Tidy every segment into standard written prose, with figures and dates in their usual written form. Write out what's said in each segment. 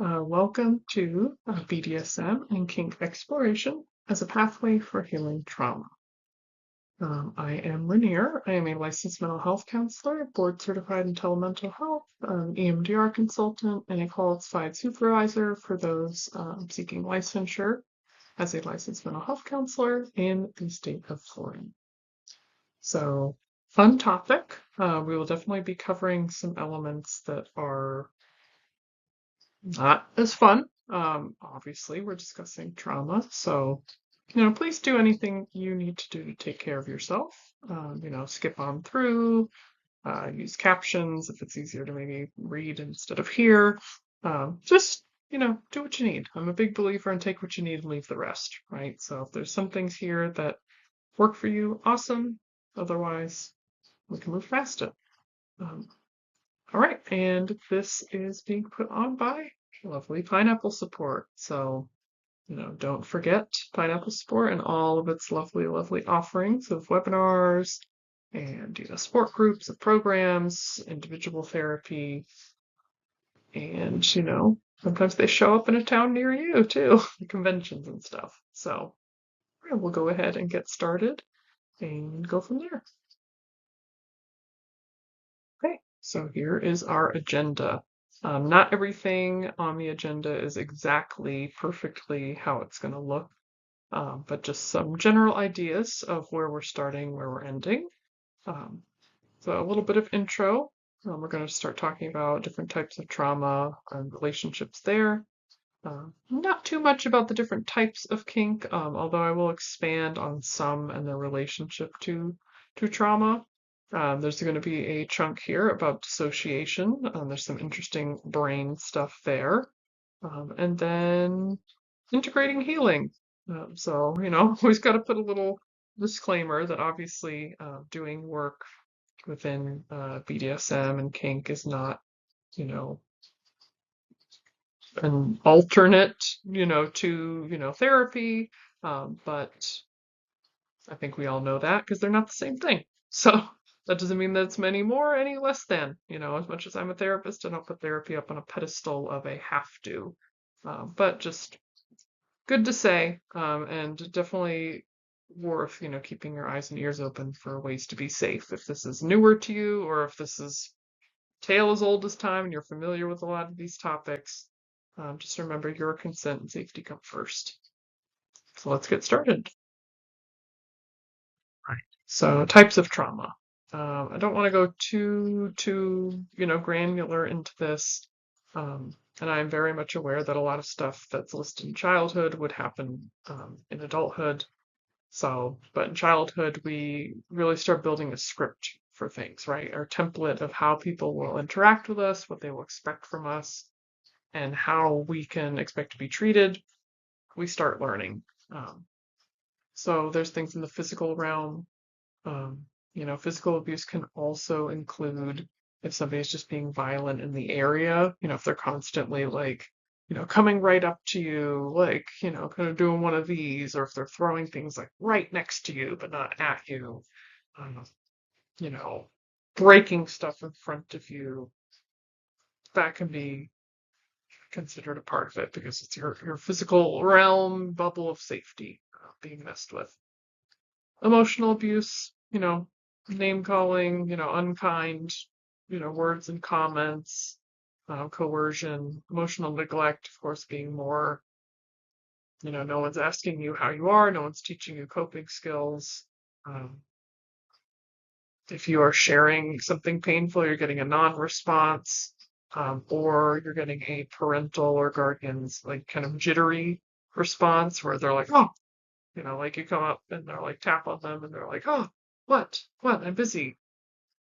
Welcome to BDSM and Kink Exploration as a pathway for healing trauma. I am Rainier. I am a licensed mental health counselor, board certified in telemental health, EMDR consultant, and a qualified supervisor for those seeking licensure as a licensed mental health counselor in the state of Florida. So, fun topic. We will definitely be covering some elements that are not as fun. Obviously, we're discussing trauma, so please do anything you need to do to take care of yourself. Skip on through, use captions if it's easier to maybe read instead of hear. Just do what you need. I'm a big believer in take what you need and leave the rest, right? So if there's some things here that work for you, awesome. Otherwise, we can move past it. All right, and this is being put on by lovely Pineapple Support. So, don't forget Pineapple Support and all of its lovely, lovely offerings of webinars and, support groups of programs, individual therapy, and, sometimes they show up in a town near you too, conventions and stuff. So, yeah, we'll go ahead and get started and go from there. Okay, so here is our agenda. Not everything on the agenda is exactly perfectly how it's going to look, but just some general ideas of where we're starting, where we're ending. So a little bit of intro. We're going to start talking about different types of trauma and relationships there. Not too much about the different types of kink, although I will expand on some and their relationship to trauma. There's going to be a chunk here about dissociation. There's some interesting brain stuff there. And then integrating healing. So, always got to put a little disclaimer that obviously doing work within BDSM and kink is not, an alternate, to, therapy. But I think we all know that because they're not the same thing. So that doesn't mean that it's any more, any less than. As much as I'm a therapist, I don't put therapy up on a pedestal of a have to. But just good to say, and definitely worth, keeping your eyes and ears open for ways to be safe. If this is newer to you, or if this is tale as old as time and you're familiar with a lot of these topics, just remember your consent and safety come first. So let's get started. Right. So types of trauma. I don't want to go too granular into this. And I'm very much aware that a lot of stuff that's listed in childhood would happen in adulthood. So, but in childhood, we really start building a script for things, right? Our template of how people will interact with us, what they will expect from us, and how we can expect to be treated. We start learning. So there's things in the physical realm. Physical abuse can also include if somebody's just being violent in the area, if they're constantly like, coming right up to you, like, kind of doing one of these, or if they're throwing things like right next to you, but not at you, um, you know, breaking stuff in front of you, that can be considered a part of it because it's your physical realm bubble of safety being messed with. Emotional abuse, name calling, unkind, words and comments, coercion, emotional neglect, of course, being more, no one's asking you how you are, no one's teaching you coping skills. If you are sharing something painful, you're getting a non-response, or you're getting a parental or guardian's like kind of jittery response where they're like, oh, like you come up and they're like tap on them and they're like, oh, what, I'm busy.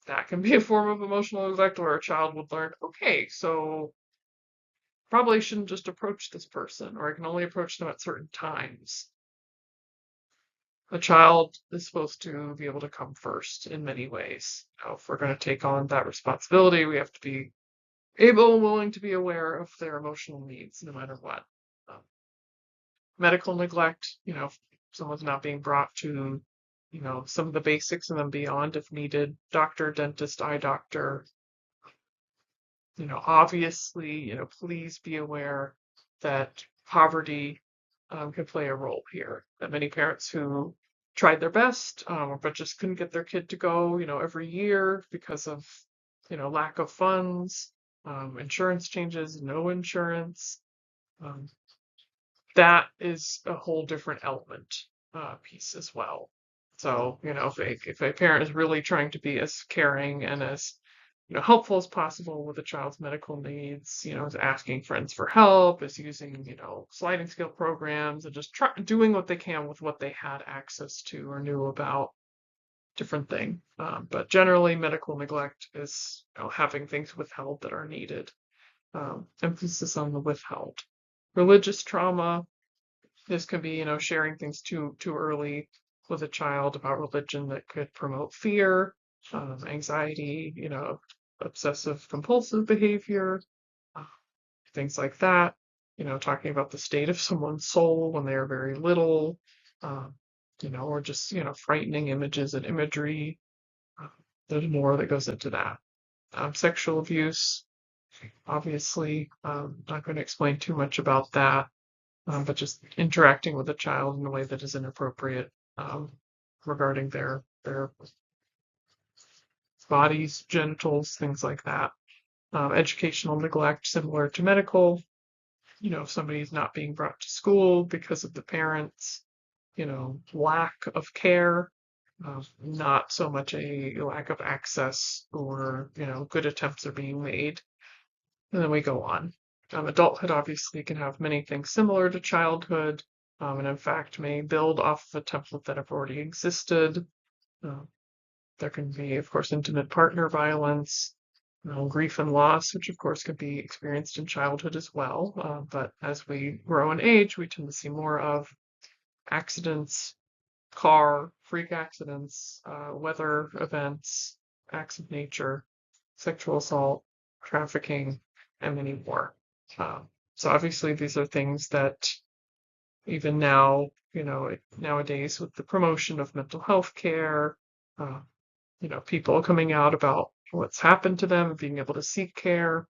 That can be a form of emotional neglect where a child would learn, okay, so probably shouldn't just approach this person, or I can only approach them at certain times. A child is supposed to be able to come first in many ways. If we're going to take on that responsibility, we have to be able and willing to be aware of their emotional needs no matter what. Medical neglect, if someone's not being brought to, some of the basics and then beyond if needed, doctor, dentist, eye doctor, Obviously, please be aware that poverty can play a role here. That many parents who tried their best, but just couldn't get their kid to go, every year because of, lack of funds, insurance changes, no insurance. Um, that is a whole different element piece as well. So, if a parent is really trying to be as caring and as helpful as possible with a child's medical needs, is asking friends for help, is using, sliding scale programs, and just doing what they can with what they had access to or knew about, different thing. But generally, medical neglect is having things withheld that are needed. Emphasis on the withheld. Religious trauma. This can be, sharing things too early with a child about religion that could promote fear, anxiety, obsessive compulsive behavior, uh, things like that. Talking about the state of someone's soul when they are very little, um, or just, frightening images and imagery. Uh, there's more that goes into that. Sexual abuse, obviously, not going to explain too much about that, but just interacting with a child in a way that is inappropriate, regarding their bodies, genitals, things like that. Educational neglect, similar to medical. If somebody's not being brought to school because of the parents, lack of care, not so much a lack of access, or, good attempts are being made. And then we go on. Adulthood obviously can have many things similar to childhood, and in fact may build off of a template that have already existed. Uh, there can be, of course, intimate partner violence, grief and loss, which of course can be experienced in childhood as well. But as we grow in age, we tend to see more of accidents, freak accidents, weather events, acts of nature, sexual assault, trafficking, and many more. So obviously these are things that even now, nowadays with the promotion of mental health care, uh, people coming out about what's happened to them and being able to seek care.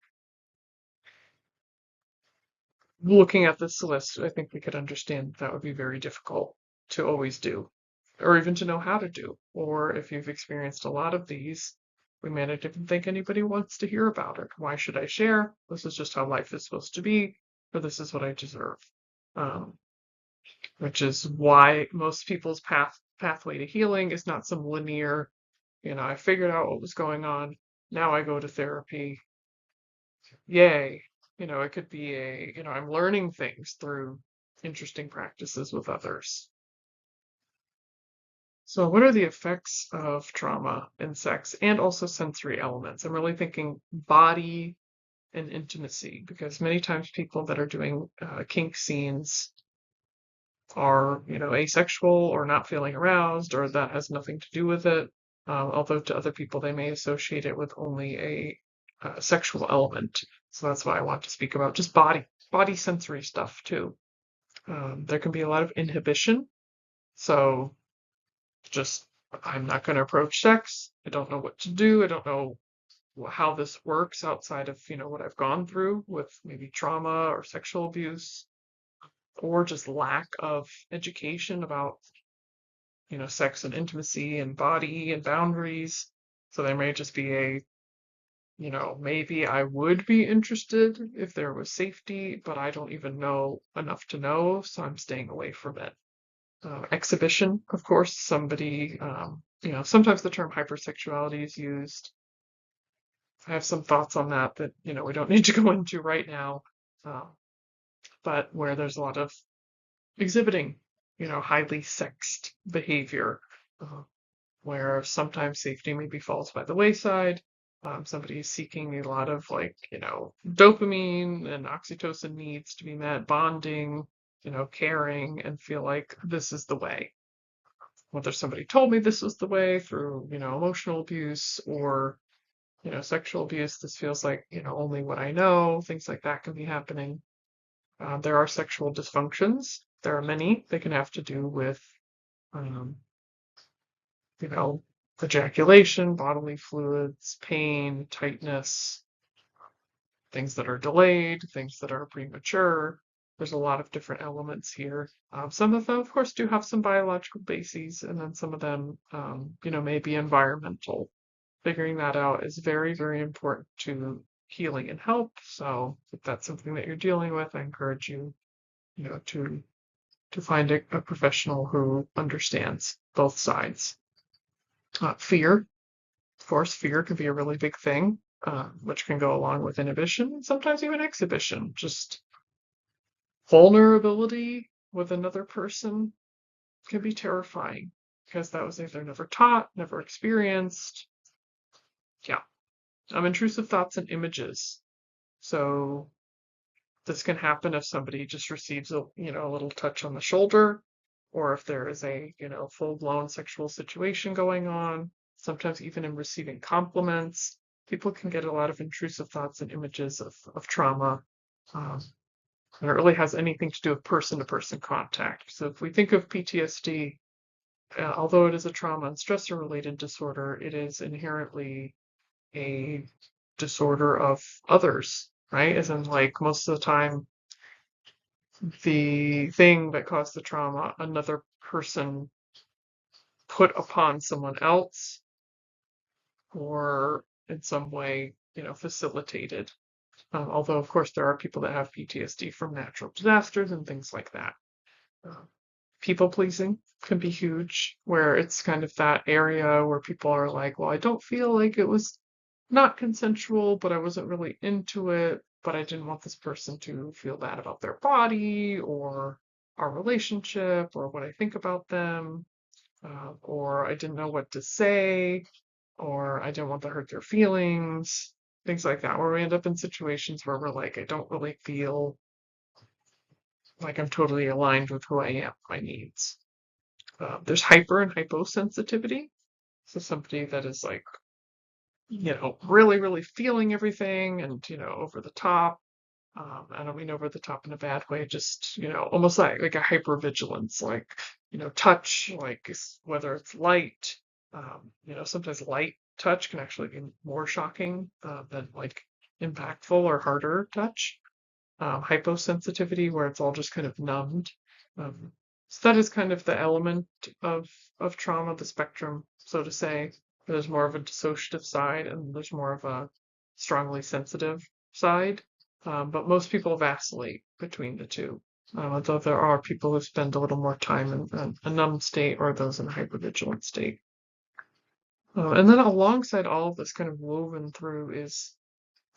Looking at this list, I think we could understand that would be very difficult to always do, or even to know how to do. Or if you've experienced a lot of these, we may not even think anybody wants to hear about it. Why should I share? This is just how life is supposed to be, or this is what I deserve. Um, which is why most people's pathway to healing is not some linear, I figured out what was going on. Now I go to therapy. Yay. It could be I'm learning things through interesting practices with others. So, what are the effects of trauma in sex and also sensory elements? I'm really thinking body and intimacy, because many times people that are doing kink scenes are, asexual or not feeling aroused, or that has nothing to do with it. Although to other people, they may associate it with only a sexual element. So that's why I want to speak about just body sensory stuff too. There can be a lot of inhibition. So just, I'm not going to approach sex. I don't know what to do. I don't know how this works outside of, what I've gone through with maybe trauma or sexual abuse, or just lack of education about, sex and intimacy and body and boundaries. So there may just be maybe I would be interested if there was safety, but I don't even know enough to know, so I'm staying away from it. Exhibition, of course, somebody, sometimes the term hypersexuality is used. I have some thoughts on that, we don't need to go into right now, but where there's a lot of exhibiting, highly sexed behavior, uh, where sometimes safety maybe falls by the wayside. Somebody is seeking a lot of dopamine and oxytocin needs to be met, bonding, caring, and feel like this is the way. Whether somebody told me this was the way through, emotional abuse or, sexual abuse, this feels like, only what I know, things like that can be happening. There are sexual dysfunctions. There are many. They can have to do with, um, you know, ejaculation, bodily fluids, pain, tightness, things that are delayed, things that are premature. There's a lot of different elements here. Some of them, of course, do have some biological bases, and then some of them, may be environmental. Figuring that out is very, very important to healing and help. So if that's something that you're dealing with, I encourage you, to find a professional who understands both sides. Fear, of course, fear can be a really big thing, which can go along with inhibition and sometimes even exhibition. Just vulnerability with another person can be terrifying because that was either never taught, never experienced. Yeah. Intrusive thoughts and images. So this can happen if somebody just receives a little touch on the shoulder, or if there is a full-blown sexual situation going on. Sometimes even in receiving compliments, people can get a lot of intrusive thoughts and images of trauma. And it really has anything to do with person-to-person contact. So if we think of PTSD, although it is a trauma and stressor-related disorder, it is inherently a disorder of others, right? As in, like, most of the time, the thing that caused the trauma, another person put upon someone else or in some way, facilitated. Although, of course, there are people that have PTSD from natural disasters and things like that. Uh, People pleasing can be huge, where it's kind of that area where people are like, well, I don't feel like it was not consensual, but I wasn't really into it, but I didn't want this person to feel bad about their body or our relationship or what I think about them, or I didn't know what to say, or I didn't want to hurt their feelings, things like that, where we end up in situations where we're like, I don't really feel like I'm totally aligned with who I am, my needs. There's hyper and hyposensitivity. So somebody that is like, really, really feeling everything and, over the top. I don't mean over the top in a bad way, just, almost like a hypervigilance, like, touch, like whether it's light, sometimes light touch can actually be more shocking than like impactful or harder touch. Hyposensitivity, where it's all just kind of numbed. Um, so that is kind of the element of trauma, the spectrum, so to say. There's more of a dissociative side, and there's more of a strongly sensitive side. But most people vacillate between the two. Although there are people who spend a little more time in a numb state or those in a hypervigilant state. And then alongside all of this, kind of woven through, is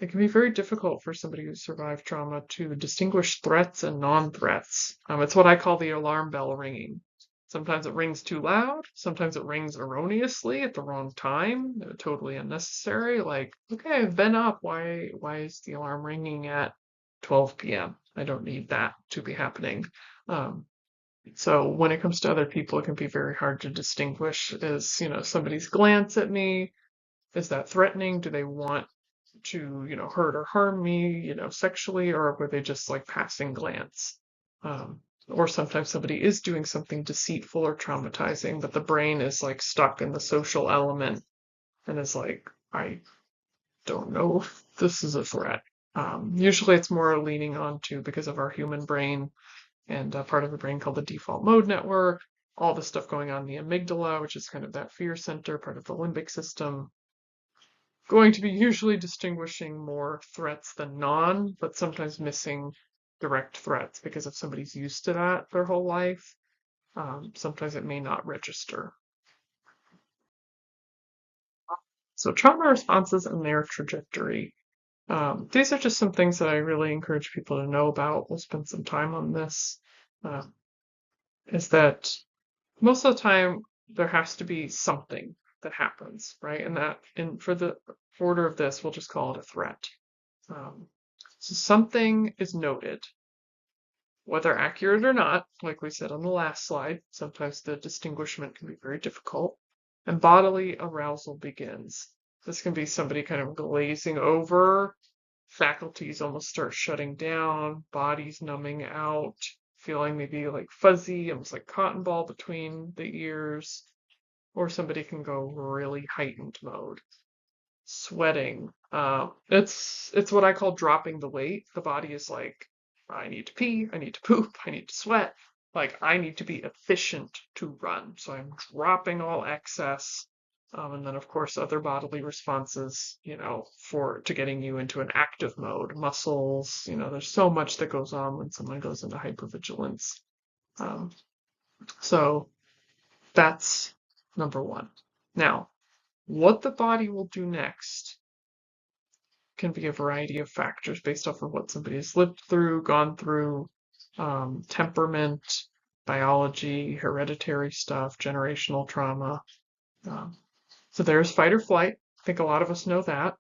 it can be very difficult for somebody who's survived trauma to distinguish threats and non-threats. It's what I call the alarm bell ringing. Sometimes it rings too loud. Sometimes it rings erroneously at the wrong time, totally unnecessary. Like, okay, I've been up. Why is the alarm ringing at 12 p.m.? I don't need that to be happening. So when it comes to other people, it can be very hard to distinguish. Is, somebody's glance at me, is that threatening? Do they want to, hurt or harm me, sexually, or were they just like passing glance? Or sometimes somebody is doing something deceitful or traumatizing, but the brain is like stuck in the social element and is like, I don't know if this is a threat. Usually it's more leaning onto, because of our human brain and part of the brain called the default mode network, all the stuff going on in the amygdala, which is kind of that fear center, part of the limbic system, going to be usually distinguishing more threats than non, but sometimes missing direct threats, because if somebody's used to that their whole life, sometimes it may not register. So trauma responses and their trajectory. These are just some things that I really encourage people to know about. We'll spend some time on this. Uh, is that most of the time there has to be something that happens, right? And for the order of this, we'll just call it a threat. So something is noted, whether accurate or not, like we said on the last slide. Sometimes the distinguishment can be very difficult, and bodily arousal begins. This can be somebody kind of glazing over, faculties almost start shutting down, bodies numbing out, feeling maybe like fuzzy, almost like cotton ball between the ears, or somebody can go really heightened mode. sweating. It's what I call dropping the weight. The body is like, I need to pee, I need to poop, I need to sweat. Like I need to be efficient to run. So I'm dropping all excess. And then of course other bodily responses, for to getting you into an active mode, muscles, there's so much that goes on when someone goes into hypervigilance. Um, so that's number one. Now, what the body will do next can be a variety of factors based off of what somebody has lived through, gone through, temperament, biology, hereditary stuff, generational trauma. Um, so there's fight or flight. I think a lot of us know that.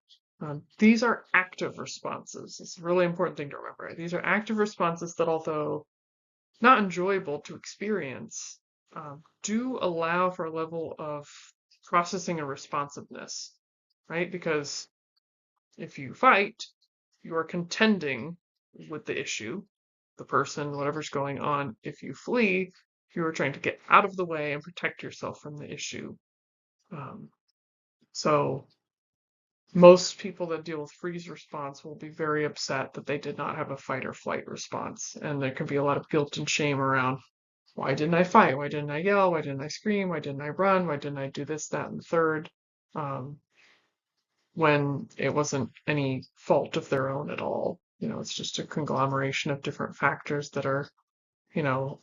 These are active responses. It's a really important thing to remember. These are active responses that, although not enjoyable to experience, do allow for a level of processing and responsiveness, right? Because if you fight, you are contending with the issue, the person, whatever's going on. If you flee, you are trying to get out of the way and protect yourself from the issue. Um, so most people that deal with freeze response will be very upset that they did not have a fight or flight response. And there can be a lot of guilt and shame around, why didn't I fight? Why didn't I yell? Why didn't I scream? Why didn't I run? Why didn't I do this, that, and the third? When it wasn't any fault of their own at all. It's just a conglomeration of different factors that are, you know,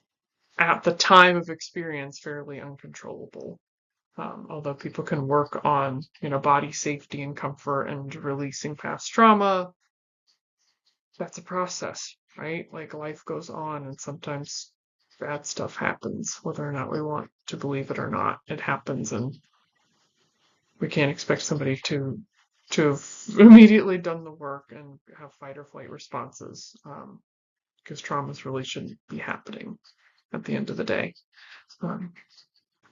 at the time of experience, fairly uncontrollable. Although people can work on, body safety and comfort and releasing past trauma, that's a process, right? Like life goes on and sometimes bad stuff happens, whether or not we want to believe it or not. It happens, and we can't expect somebody to have immediately done the work and have fight or flight responses, because traumas really shouldn't be happening at the end of the day.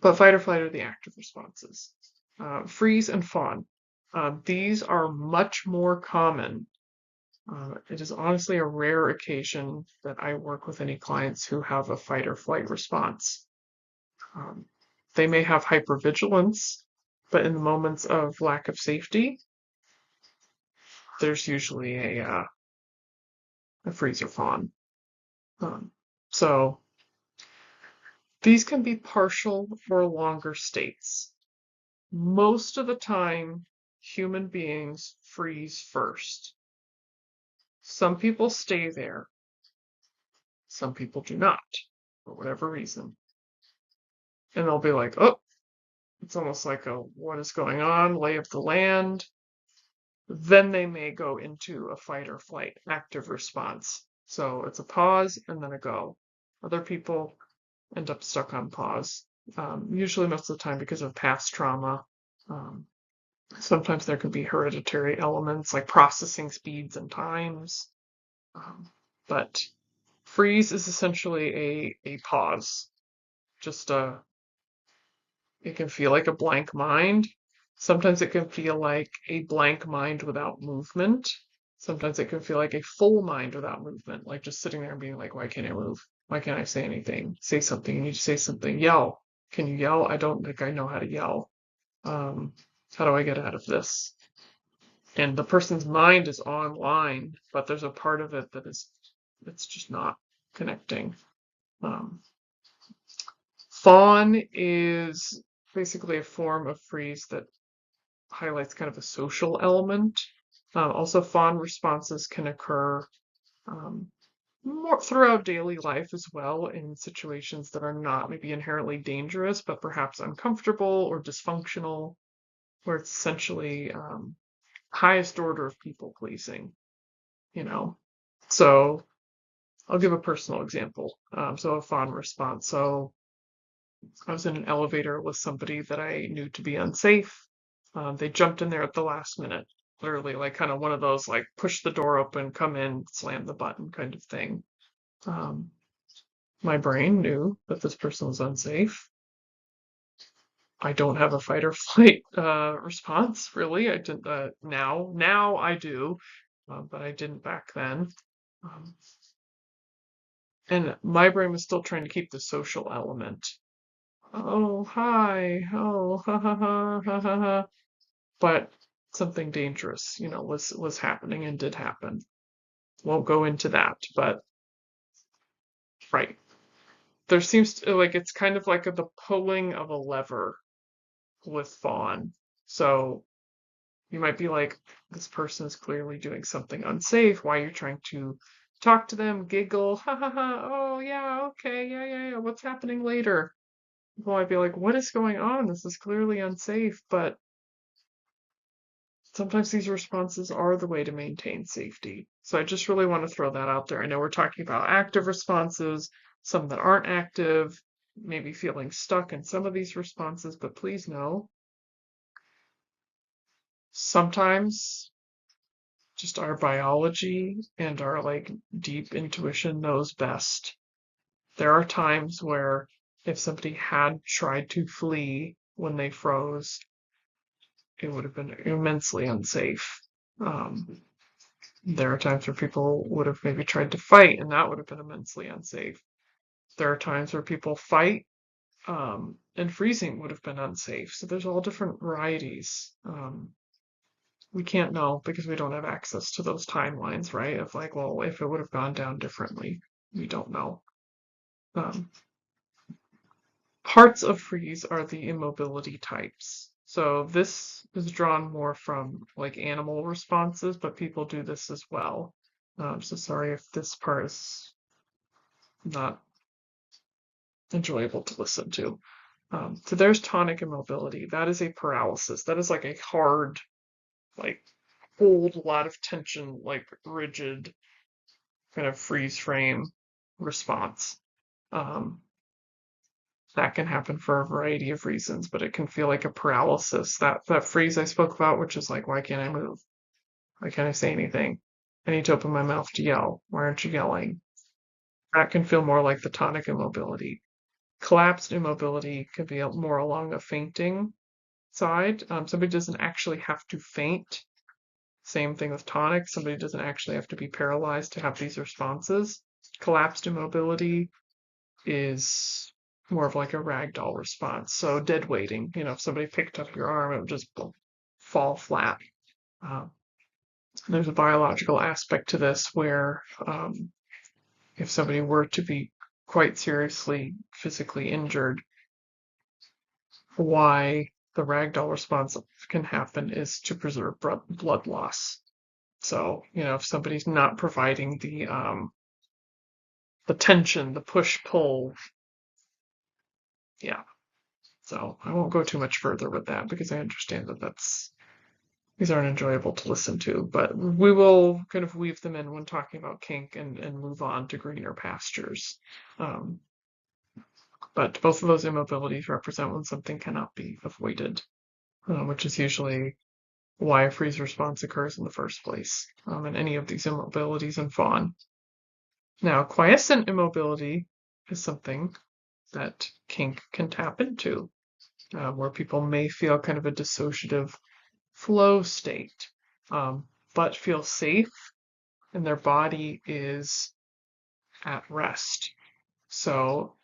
But fight or flight are the active responses. Freeze and fawn. These are much more common. It is honestly a rare occasion that I work with any clients who have a fight or flight response. They may have hypervigilance, but in the moments of lack of safety, there's usually a freeze or fawn. So these can be partial or longer states. Most of the time, human beings freeze first. Some people stay there. Some people do not, for whatever reason. And they'll be like, oh, it's almost like a what is going on, lay of the land. Then they may go into a fight or flight active response. So it's a pause and then a go. Other people end up stuck on pause, usually most of the time because of past trauma. Sometimes there can be hereditary elements like processing speeds and times. But freeze is essentially a pause. Just it can feel like a blank mind. Sometimes it can feel like a blank mind without movement. Sometimes it can feel like a full mind without movement, like just sitting there and being like, why can't I move? Why can't I say anything? Say something. You need to say something. Yell. Can you yell? I don't think I know how to yell. How do I get out of this? And the person's mind is online, but there's a part of it that it's just not connecting. Fawn is basically a form of freeze that highlights kind of a social element. Also, fawn responses can occur more throughout daily life as well, in situations that are not maybe inherently dangerous, but perhaps uncomfortable or dysfunctional, where it's essentially highest order of people pleasing, So I'll give a personal example. So a fawn response. So I was in an elevator with somebody that I knew to be unsafe. They jumped in there at the last minute, literally, like kind of one of those like push the door open, come in, slam the button kind of thing. My brain knew that this person was unsafe. I don't have a fight or flight response, really. I didn't now I do, but I didn't back then. And my brain was still trying to keep the social element. Oh, hi. Oh, ha ha ha ha ha ha. But something dangerous, was happening and did happen. Won't go into that, but right. There seems to, like, it's kind of like the pulling of a lever with fawn. So you might be like, this person is clearly doing something unsafe. Why are you trying to talk to them, giggle, ha ha ha, oh yeah, okay, yeah, what's happening later? People might be like, what is going on? This is clearly unsafe, but sometimes these responses are the way to maintain safety. So I just really want to throw that out there. I know we're talking about active responses, some that aren't active, maybe feeling stuck in some of these responses, but please know, sometimes just our biology and our like deep intuition knows best. There are times where if somebody had tried to flee when they froze, it would have been immensely unsafe. Um, there are times where people would have maybe tried to fight, and that would have been immensely unsafe. There are times where people fight, and freezing would have been unsafe. So there's all different varieties. We can't know because we don't have access to those timelines, right? Of like, well, if it would have gone down differently, we don't know. Um, Parts of freeze are the immobility types. So this is drawn more from like animal responses, but people do this as well. So sorry if this part is not enjoyable to listen to. So there's tonic immobility. That is a paralysis. That is like a hard, like hold a lot of tension, like rigid kind of freeze frame response. Um, that can happen for a variety of reasons, but it can feel like a paralysis. That freeze I spoke about, which is like, why can't I move? Why can't I say anything? I need to open my mouth to yell. Why aren't you yelling? That can feel more like the tonic immobility. Collapsed immobility can be more along the fainting side. Somebody doesn't actually have to faint. Same thing with tonic. Somebody doesn't actually have to be paralyzed to have these responses. Collapsed immobility is more of like a ragdoll response. So dead weighting, if somebody picked up your arm, it would just fall flat. Um, there's a biological aspect to this where if somebody were to be quite seriously physically injured, why the ragdoll response can happen is to preserve blood loss. So, if somebody's not providing the tension, the push pull, yeah. So I won't go too much further with that because I understand that these aren't enjoyable to listen to, but we will kind of weave them in when talking about kink and move on to greener pastures. Um, but both of those immobilities represent when something cannot be avoided, which is usually why a freeze response occurs in the first place, in any of these immobilities in fawn. Now, quiescent immobility is something that kink can tap into, where people may feel kind of a dissociative flow state, but feel safe and their body is at rest. So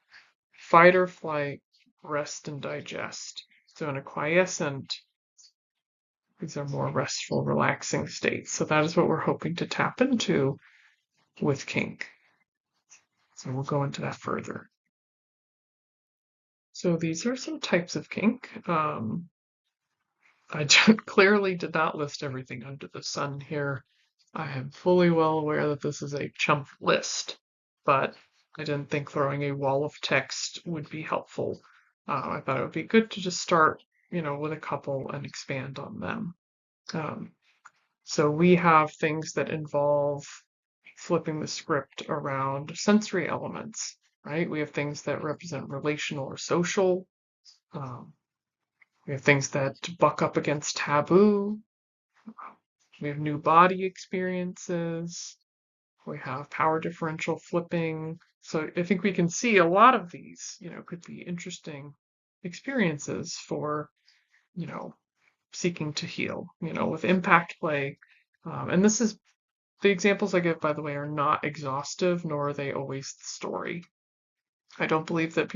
fight or flight, rest and digest. So in a quiescent, these are more restful, relaxing states. So that is what we're hoping to tap into with kink. So we'll go into that further. So these are some types of kink. I clearly did not list everything under the sun here. I am fully well aware that this is a chump list, but I didn't think throwing a wall of text would be helpful. I thought it would be good to just start, with a couple and expand on them. So we have things that involve flipping the script around sensory elements, right? We have things that represent relational or social. Um, we have things that buck up against taboo. We have new body experiences. We have power differential flipping. So I think we can see a lot of these, could be interesting experiences for, seeking to heal, with impact play. And this is the examples I give, by the way, are not exhaustive, nor are they always the story. I don't believe that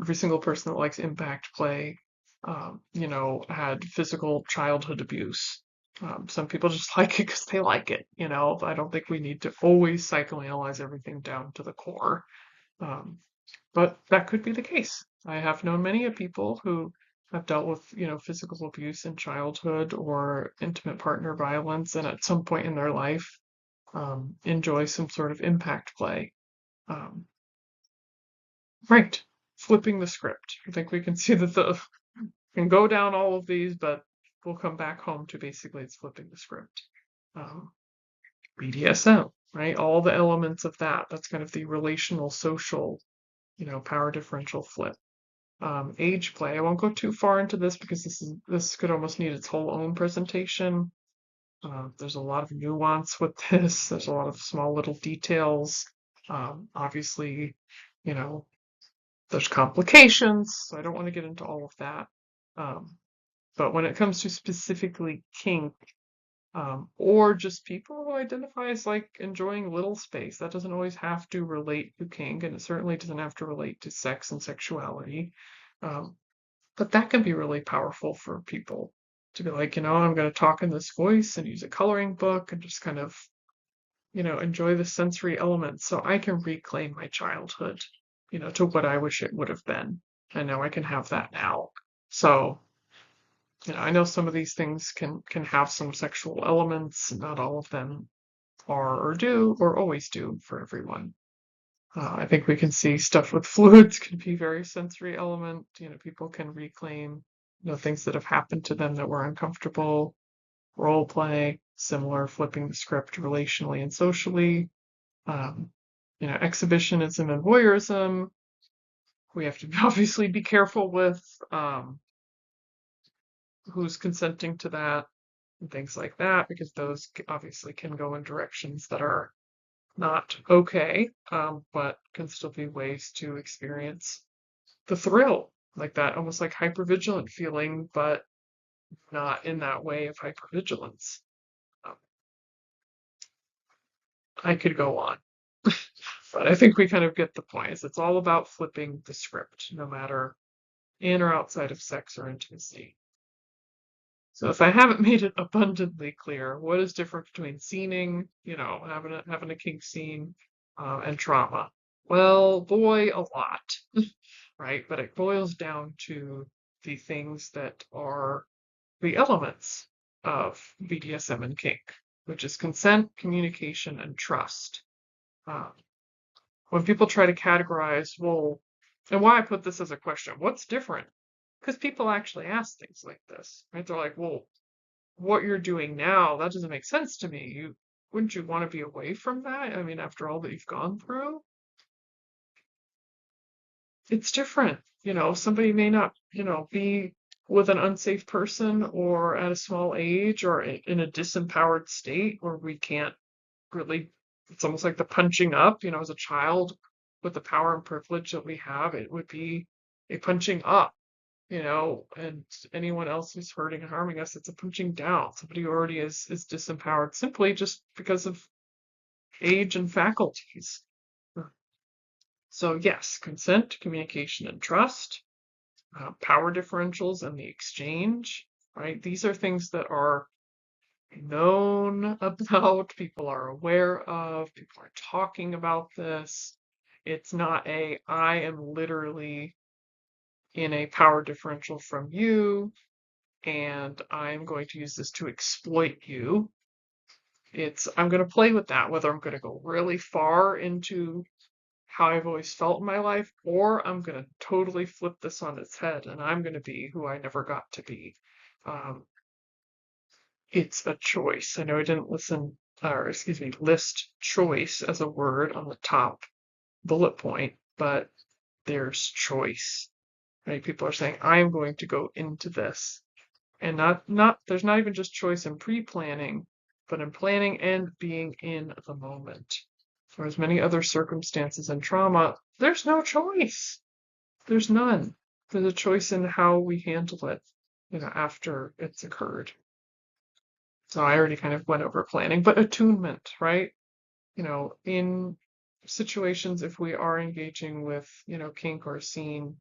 every single person that likes impact play had physical childhood abuse. Some people just like it because they like it. I don't think we need to always psychoanalyze everything down to the core. Um, but that could be the case. I have known many of people who have dealt with, physical abuse in childhood or intimate partner violence, and at some point in their life, enjoy some sort of impact play. Um, right, flipping the script. I think we can see that the can go down all of these, but we'll come back home to basically it's flipping the script. Um, BDSM, right? All the elements of that. That's kind of the relational, social, power differential flip. Age play. I won't go too far into this because this could almost need its whole own presentation. There's a lot of nuance with this. There's a lot of small little details. Obviously, you know, there's complications, so I don't want to get into all of that. But when it comes to specifically kink, or just people who identify as like enjoying little space, that doesn't always have to relate to kink, and it certainly doesn't have to relate to sex and sexuality. Um, but that can be really powerful for people to be like, I'm going to talk in this voice and use a coloring book and just kind of, enjoy the sensory elements so I can reclaim my childhood, to what I wish it would have been. And now I can have that now. So, I know some of these things can have some sexual elements. Not all of them are or do or always do for everyone. I think we can see stuff with fluids can be very sensory element. People can reclaim, things that have happened to them that were uncomfortable. Role play, similar, flipping the script relationally and socially. Um, exhibitionism and voyeurism. We have to obviously be careful with who's consenting to that and things like that, because those obviously can go in directions that are not okay, but can still be ways to experience the thrill, like that almost like hypervigilant feeling, but not in that way of hypervigilance. Um, I could go on, but I think we kind of get the point. It's all about flipping the script, no matter in or outside of sex or intimacy. So if I haven't made it abundantly clear, what is different between scening, having a kink scene, and trauma? Well, boy, a lot, right? But it boils down to the things that are the elements of BDSM and kink, which is consent, communication, and trust. Uh, when people try to categorize, well, and why I put this as a question, what's different? Because people actually ask things like this, right? They're like, well, what you're doing now, that doesn't make sense to me. Wouldn't you want to be away from that? I mean, after all that you've gone through, it's different. Somebody may not, be with an unsafe person or at a small age or in a disempowered state where we can't really, it's almost like the punching up, as a child with the power and privilege that we have, it would be a punching up, and anyone else who's hurting and harming us, it's a punching down. Somebody who already is disempowered simply just because of age and faculties. So yes, consent, communication, and trust, power differentials and the exchange, right? These are things that are known about, people are aware of, people are talking about this. It's not I am literally in a power differential from you, and I'm going to use this to exploit you. I'm going to play with that, whether I'm going to go really far into how I've always felt in my life, or I'm going to totally flip this on its head and I'm going to be who I never got to be. Um, it's a choice. I know I didn't list choice as a word on the top bullet point, but there's choice. Right? People are saying, I'm going to go into this. And there's not even just choice in pre-planning, but in planning and being in the moment. Whereas many other circumstances and trauma, there's no choice. There's none. There's a choice in how we handle it, after it's occurred. So I already kind of went over planning, but attunement, right? In situations, if we are engaging with, kink or scene,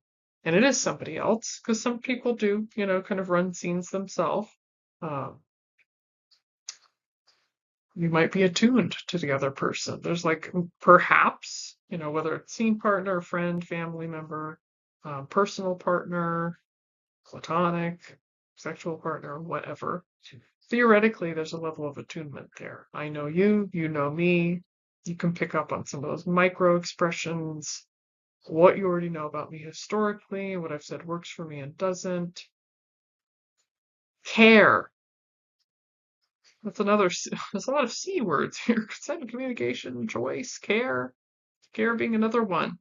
And it is somebody else, because some people do, kind of run scenes themselves. Um, you might be attuned to the other person. There's like perhaps, whether it's scene partner, friend, family member, personal partner, platonic, sexual partner, whatever. Theoretically, there's a level of attunement there. I know you, you know me. You can pick up on some of those micro expressions, what you already know about me historically, what I've said works for me and doesn't. Care. That's another, there's a lot of C words here. Consent, communication, choice, care. Care being another one.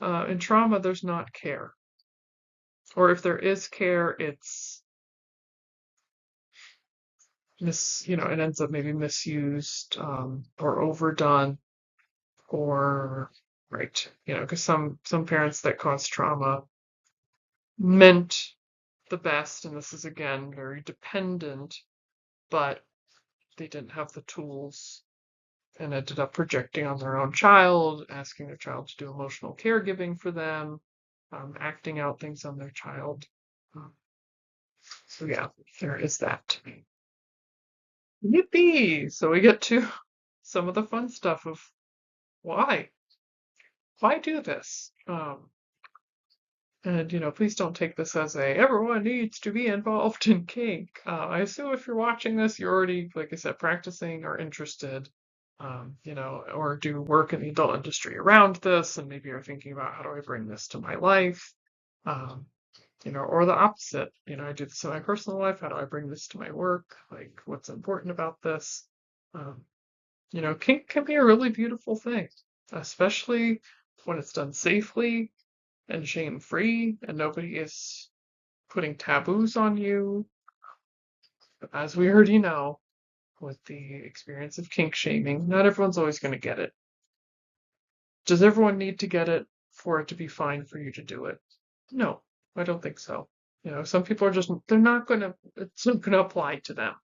In trauma, there's not care. Or if there is care, it's it ends up maybe misused, or overdone, or right, because some parents that cause trauma meant the best, and this is again very dependent, but they didn't have the tools and ended up projecting on their own child, asking their child to do emotional caregiving for them, acting out things on their child. So yeah, there is that. Yippee! So we get to some of the fun stuff of why. Why do this? And please don't take this as everyone needs to be involved in kink. I assume if you're watching this, you're already, like I said, practicing or interested, or do work in the adult industry around this, and maybe you're thinking about how do I bring this to my life, or the opposite. I do this in my personal life. How do I bring this to my work? Like, what's important about this? Um, Kink can be a really beautiful thing, especially when it's done safely and shame-free, and nobody is putting taboos on you. As we already know, with the experience of kink shaming, not everyone's always going to get it. Does everyone need to get it for it to be fine for you to do it? No, I don't think so. Some people are just, they're not going to, it's not going to apply to them.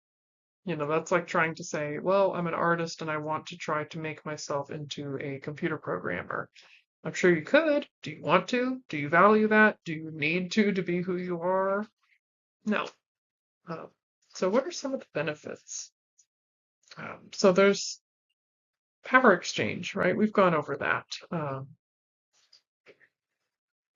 That's like trying to say, well, I'm an artist and I want to try to make myself into a computer programmer. I'm sure you could. Do you want to? Do you value that? Do you need to be who you are? No. So what are some of the benefits? So there's power exchange, right? We've gone over that.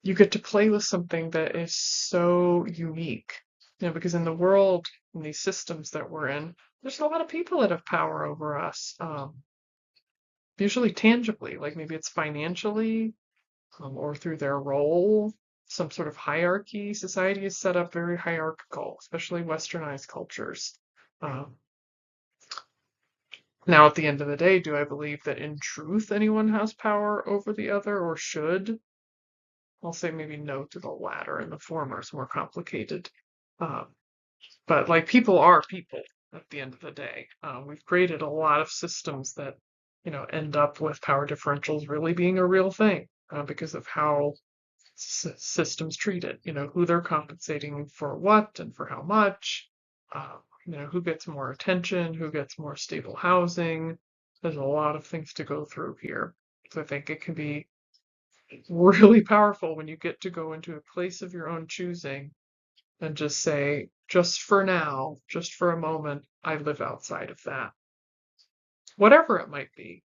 You get to play with something that is so unique, because in the world, in these systems that we're in, there's a lot of people that have power over us, usually tangibly, like maybe it's financially, or through their role, some sort of hierarchy. Society is set up very hierarchical, especially westernized cultures. Now, at the end of the day, do I believe that in truth anyone has power over the other, or should? I'll say maybe no to the latter, and the former is more complicated. But like, people are people at the end of the day. We've created a lot of systems that, end up with power differentials really being a real thing, because of how systems treat it, who they're compensating for what and for how much, who gets more attention, who gets more stable housing. There's a lot of things to go through here. So I think it can be really powerful when you get to go into a place of your own choosing and just say, just for now, just for a moment, I live outside of that. Whatever it might be.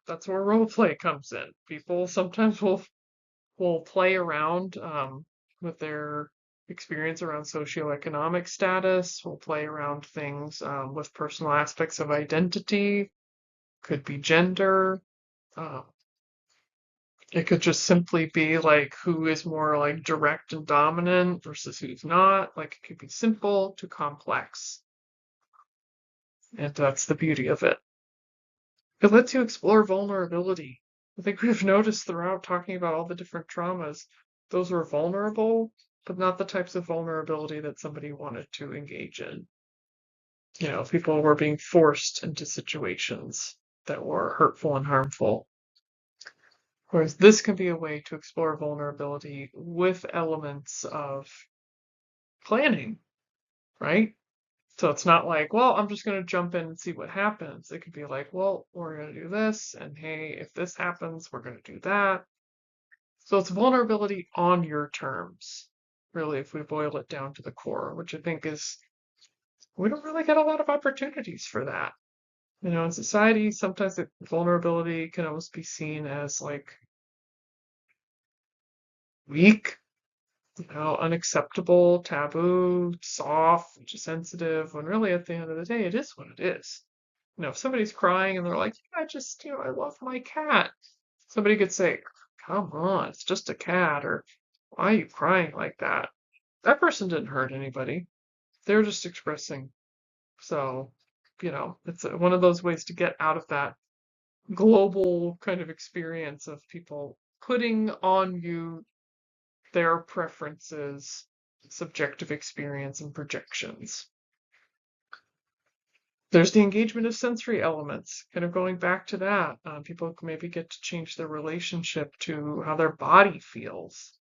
That's where role play comes in. People sometimes will play around, with their experience around socioeconomic status, will play around things, with personal aspects of identity, could be gender. It could just simply be like who is more like direct and dominant versus who's not. Like, it could be simple to complex. And that's the beauty of it. It lets you explore vulnerability. I think we've noticed throughout talking about all the different traumas, those were vulnerable, but not the types of vulnerability that somebody wanted to engage in. People were being forced into situations that were hurtful and harmful. Whereas this can be a way to explore vulnerability with elements of planning, right? So it's not like, well, I'm just going to jump in and see what happens. It could be like, well, we're going to do this, and hey, if this happens, we're going to do that. So it's vulnerability on your terms, really, if we boil it down to the core, which I think is, we don't really get a lot of opportunities for that. In society, sometimes vulnerability can almost be seen as like weak, unacceptable, taboo, soft, sensitive, when really at the end of the day, it is what it is. If somebody's crying and they're like, yeah, I love my cat. Somebody could say, come on, it's just a cat, or why are you crying like that? That person didn't hurt anybody. They're just expressing. So, it's one of those ways to get out of that global kind of experience of people putting on you their preferences, subjective experience, and projections. There's the engagement of sensory elements, kind of going back to that. People maybe get to change their relationship to how their body feels.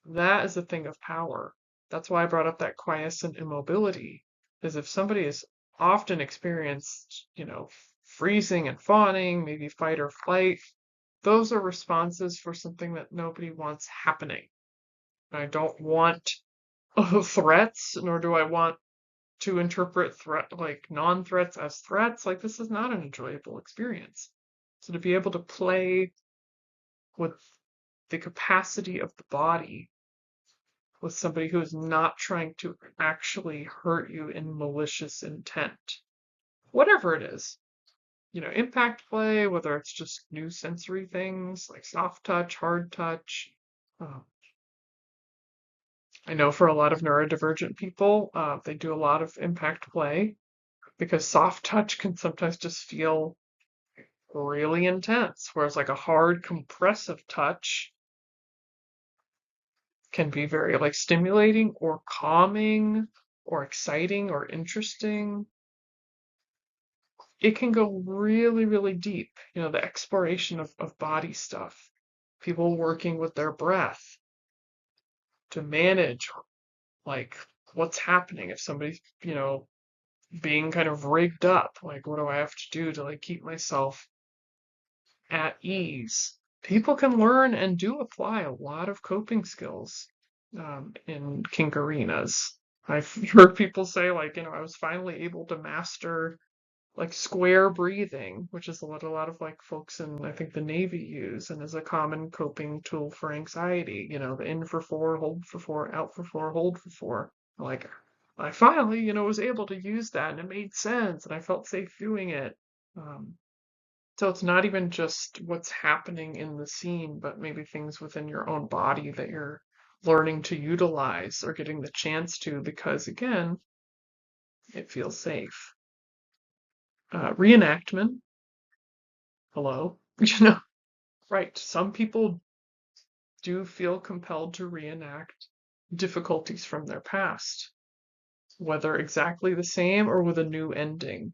That is a thing of power. That's why I brought up that quiescent immobility, is if somebody has often experienced, freezing and fawning, maybe fight or flight, those are responses for something that nobody wants happening. I don't want threats, nor do I want to interpret non-threats as threats. Like, this is not an enjoyable experience. So to be able to play with the capacity of the body with somebody who is not trying to actually hurt you in malicious intent, whatever it is, impact play, whether it's just new sensory things like soft touch, hard touch. I know for a lot of neurodivergent people, they do a lot of impact play because soft touch can sometimes just feel really intense, whereas like a hard compressive touch can be very like stimulating or calming or exciting or interesting. It can go really, really deep, the exploration of body stuff, people working with their breath to manage like what's happening if somebody's, being kind of rigged up, like what do I have to do to like keep myself at ease. People can learn and do apply a lot of coping skills in kink arenas. I've heard people say, like, I was finally able to master like square breathing, which is what a lot of like folks in I think the Navy use and is a common coping tool for anxiety. The in for 4, hold for 4, out for 4, hold for 4. Like, I finally, was able to use that and it made sense and I felt safe doing it. So it's not even just what's happening in the scene, but maybe things within your own body that you're learning to utilize or getting the chance to because, again, it feels safe. Reenactment. Hello. Right. Some people do feel compelled to reenact difficulties from their past, whether exactly the same or with a new ending.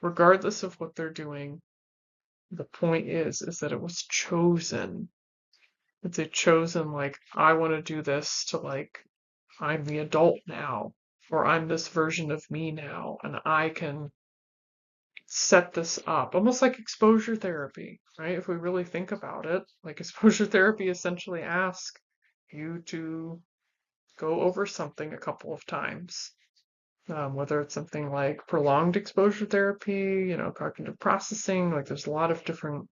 Regardless of what they're doing, the point is that it was chosen. It's a chosen, like, I want to do this to, like, I'm the adult now, or I'm this version of me now, and I can set this up. Almost like exposure therapy, right? If we really think about it, like exposure therapy essentially asks you to go over something a couple of times. Whether it's something like prolonged exposure therapy, cognitive processing, like there's a lot of different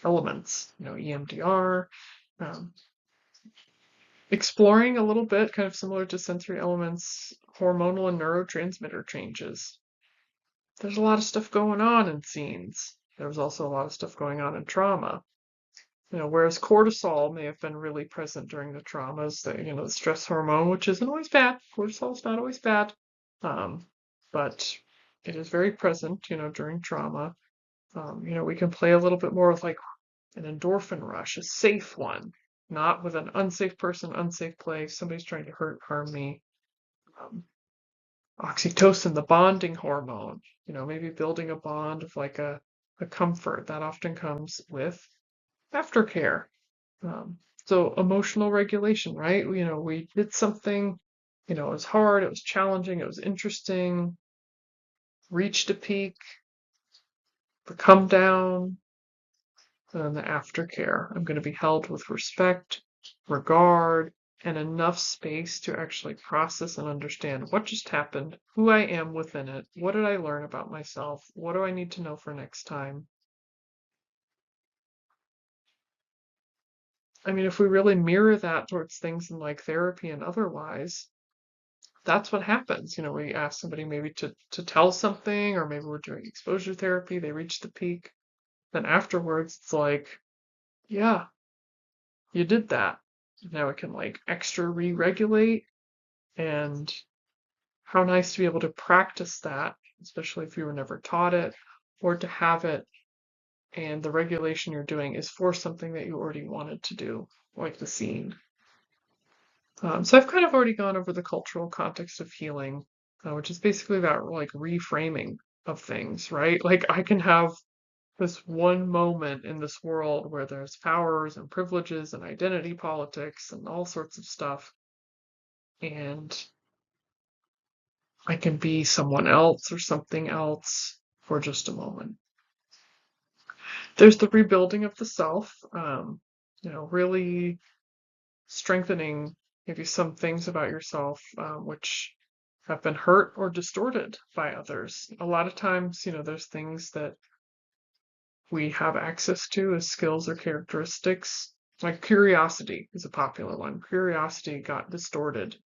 elements, EMDR, exploring a little bit, kind of similar to sensory elements, hormonal and neurotransmitter changes. There's a lot of stuff going on in scenes. There was also a lot of stuff going on in trauma. Whereas cortisol may have been really present during the traumas, the stress hormone, which isn't always bad. Cortisol is not always bad. But it is very present, during trauma. We can play a little bit more with like an endorphin rush, a safe one, not with an unsafe person, unsafe place, somebody's trying to harm me. Oxytocin, the bonding hormone, maybe building a bond of like a comfort that often comes with aftercare. So emotional regulation, right? We did something, it was hard, it was challenging, it was interesting, reached a peak, the come down, and the aftercare. I'm going to be held with respect, regard, and enough space to actually process and understand what just happened, who I am within it, what did I learn about myself, what do I need to know for next time. I mean, if we really mirror that towards things in like therapy and otherwise, that's what happens. We ask somebody maybe to tell something, or maybe we're doing exposure therapy, they reach the peak. Then afterwards, it's like, yeah, you did that. Now it can like extra re-regulate, and how nice to be able to practice that, especially if you were never taught it, or to have it and the regulation you're doing is for something that you already wanted to do, like the scene. So I've kind of already gone over the cultural context of healing, which is basically about like reframing of things, right? Like I can have this one moment in this world where there's powers and privileges and identity politics and all sorts of stuff, and I can be someone else or something else for just a moment. There's the rebuilding of the self, really strengthening maybe some things about yourself which have been hurt or distorted by others. A lot of times, there's things that we have access to as skills or characteristics. Like curiosity is a popular one. Curiosity got distorted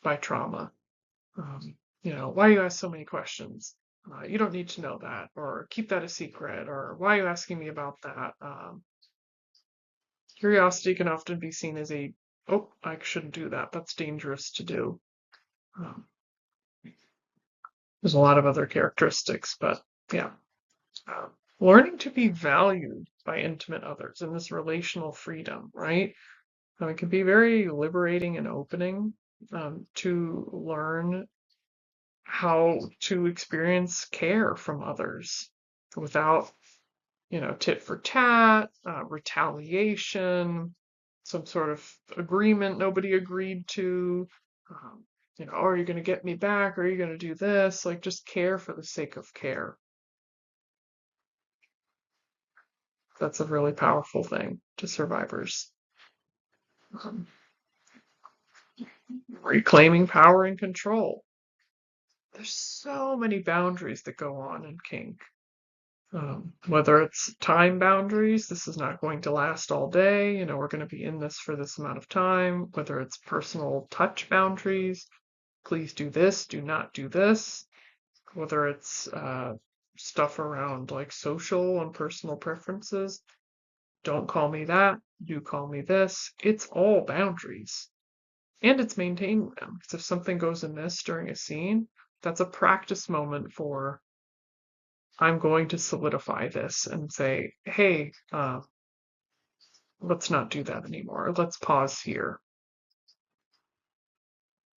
by trauma. Why you ask so many questions? You don't need to know that, or keep that a secret, or why are you asking me about that? Curiosity can often be seen as oh, I shouldn't do that. That's dangerous to do. Um, there's a lot of other characteristics, but yeah. Learning to be valued by intimate others in this relational freedom, right? It can be very liberating and opening to learn how to experience care from others without, tit for tat, retaliation, some sort of agreement nobody agreed to. Um, are you going to get me back? Are you going to do this? Like, just care for the sake of care. That's a really powerful thing to survivors. Um, Reclaiming power and control. There's so many boundaries that go on in kink. Whether it's time boundaries, this is not going to last all day, we're going to be in this for this amount of time. Whether it's personal touch boundaries, please do this, do not do this. Whether it's stuff around like social and personal preferences, don't call me that, do call me this. It's all boundaries. And it's maintaining them. Because if something goes amiss during a scene, that's a practice moment for, I'm going to solidify this and say, hey, let's not do that anymore. Let's pause here.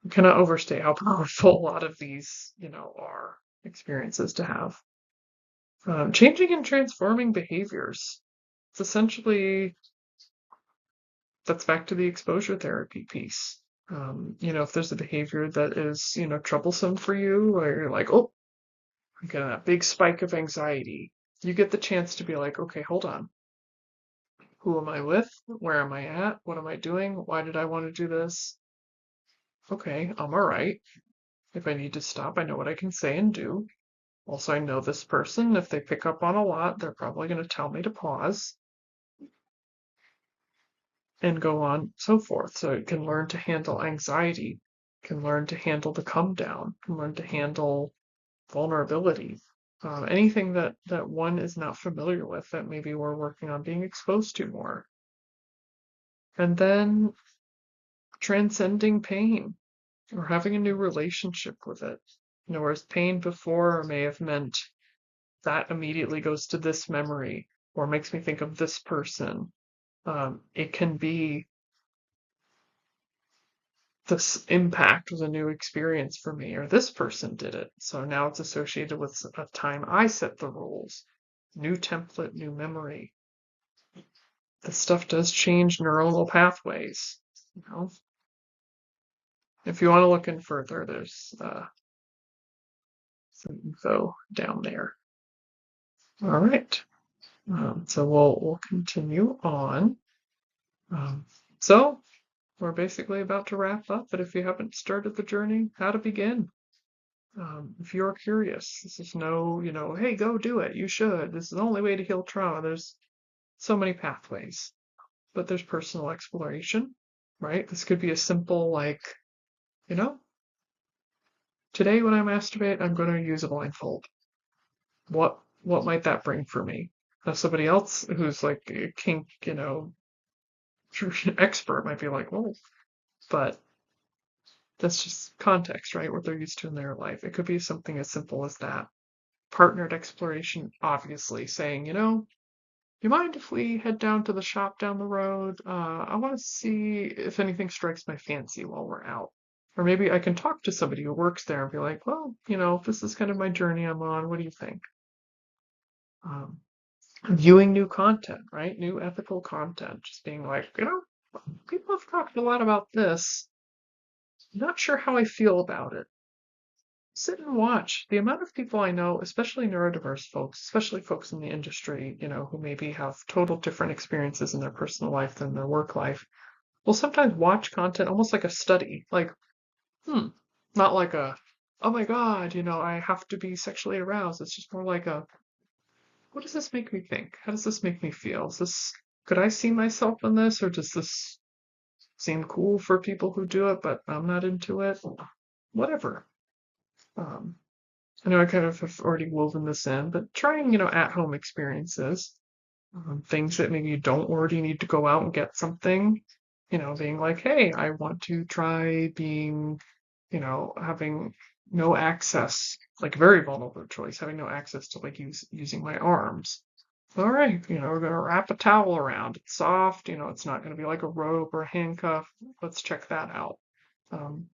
I cannot overstate how powerful a lot of these, are experiences to have. Changing and transforming behaviors. It's essentially, that's back to the exposure therapy piece. If there's a behavior that is, troublesome for you, or you're like, oh, I'm getting that big spike of anxiety, you get the chance to be like, okay, hold on. Who am I with? Where am I at? What am I doing? Why did I want to do this? Okay, I'm all right. If I need to stop, I know what I can say and do. Also, I know this person. If they pick up on a lot, they're probably going to tell me to pause and go on, so forth. So it can learn to handle anxiety, can learn to handle the come down, can learn to handle vulnerability. Anything that one is not familiar with that maybe we're working on being exposed to more. And then transcending pain or having a new relationship with it. Whereas pain before may have meant that immediately goes to this memory or makes me think of this person. It can be, this impact was a new experience for me, or this person did it. So now it's associated with a time I set the rules. New template, new memory. This stuff does change neuronal pathways. If you want to look in further, there's some info down there. All right. So we'll continue on. So we're basically about to wrap up, but if you haven't started the journey, how to begin? If you're curious, this is no, hey, go do it. You should. This is the only way to heal trauma. There's so many pathways, but there's personal exploration, right? This could be a simple, like, you know, today when I masturbate, I'm going to use a blindfold. What might that bring for me? Now, somebody else who's like a kink, expert might be like, well, but that's just context, right? What they're used to in their life. It could be something as simple as that. Partnered exploration, obviously, saying, you mind if we head down to the shop down the road? I want to see if anything strikes my fancy while we're out. Or maybe I can talk to somebody who works there and be like, well, this is kind of my journey I'm on. What do you think? Viewing new content, right? New ethical content. Just being like, people have talked a lot about this. Not sure how I feel about it. Sit and watch. The amount of people I know, especially neurodiverse folks, especially folks in the industry, who maybe have total different experiences in their personal life than their work life, will sometimes watch content almost like a study. Like, not like oh my God, I have to be sexually aroused. It's just more like what does this make me think? How does this make me feel? Could I see myself in this, or does this seem cool for people who do it, but I'm not into it? Whatever. Um, I know I kind of have already woven this in, but trying, at-home experiences, things that maybe you don't already need to go out and get something, being like, hey, I want to try being, having no access, like very vulnerable choice, having no access to like using my arms. All right, we're gonna wrap a towel around. It's soft, it's not gonna be like a rope or a handcuff. Let's check that out. Um,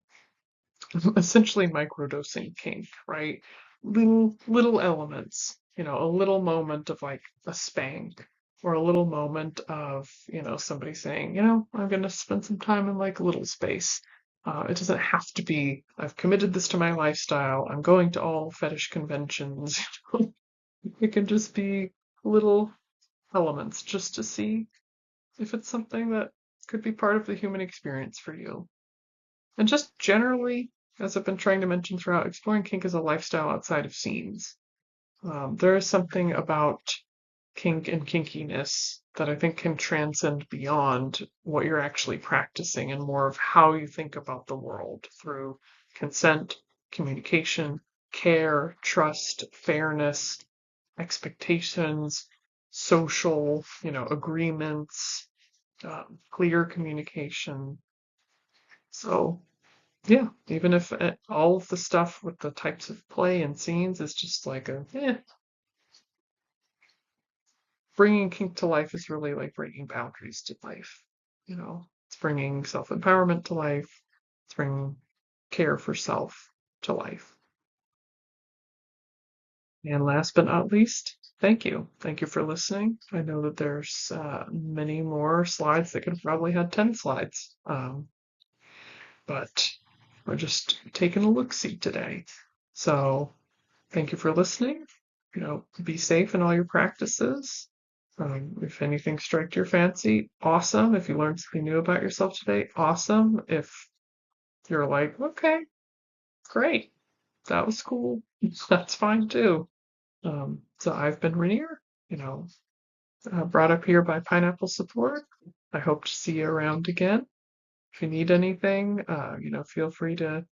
essentially microdosing kink, right? Little elements, a little moment of like a spank or a little moment of, somebody saying, I'm going to spend some time in like little space. It doesn't have to be, I've committed this to my lifestyle. I'm going to all fetish conventions. It can just be little elements just to see if it's something that could be part of the human experience for you. And just generally, as I've been trying to mention throughout, exploring kink is a lifestyle outside of scenes. There is something about kink and kinkiness that I think can transcend beyond what you're actually practicing and more of how you think about the world through consent, communication, care, trust, fairness, expectations, social, agreements, clear communication. So yeah, even if all of the stuff with the types of play and scenes is just like bringing kink to life is really like bringing boundaries to life. It's bringing self-empowerment to life. It's bringing care for self to life. And last but not least, thank you. Thank you for listening. I know that there's many more slides that could have probably had 10 slides. But we're just taking a look-see today. So thank you for listening. Be safe in all your practices. If anything struck your fancy, awesome. If you learned something new about yourself today, awesome. If you're like, okay, great, that was cool, that's fine too. So I've been Rainier, brought up here by Pineapple Support. I hope to see you around again. If you need anything, feel free to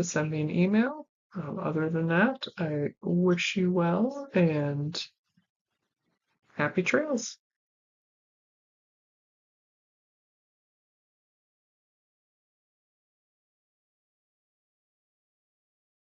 send me an email. Other than that, I wish you well and happy trails.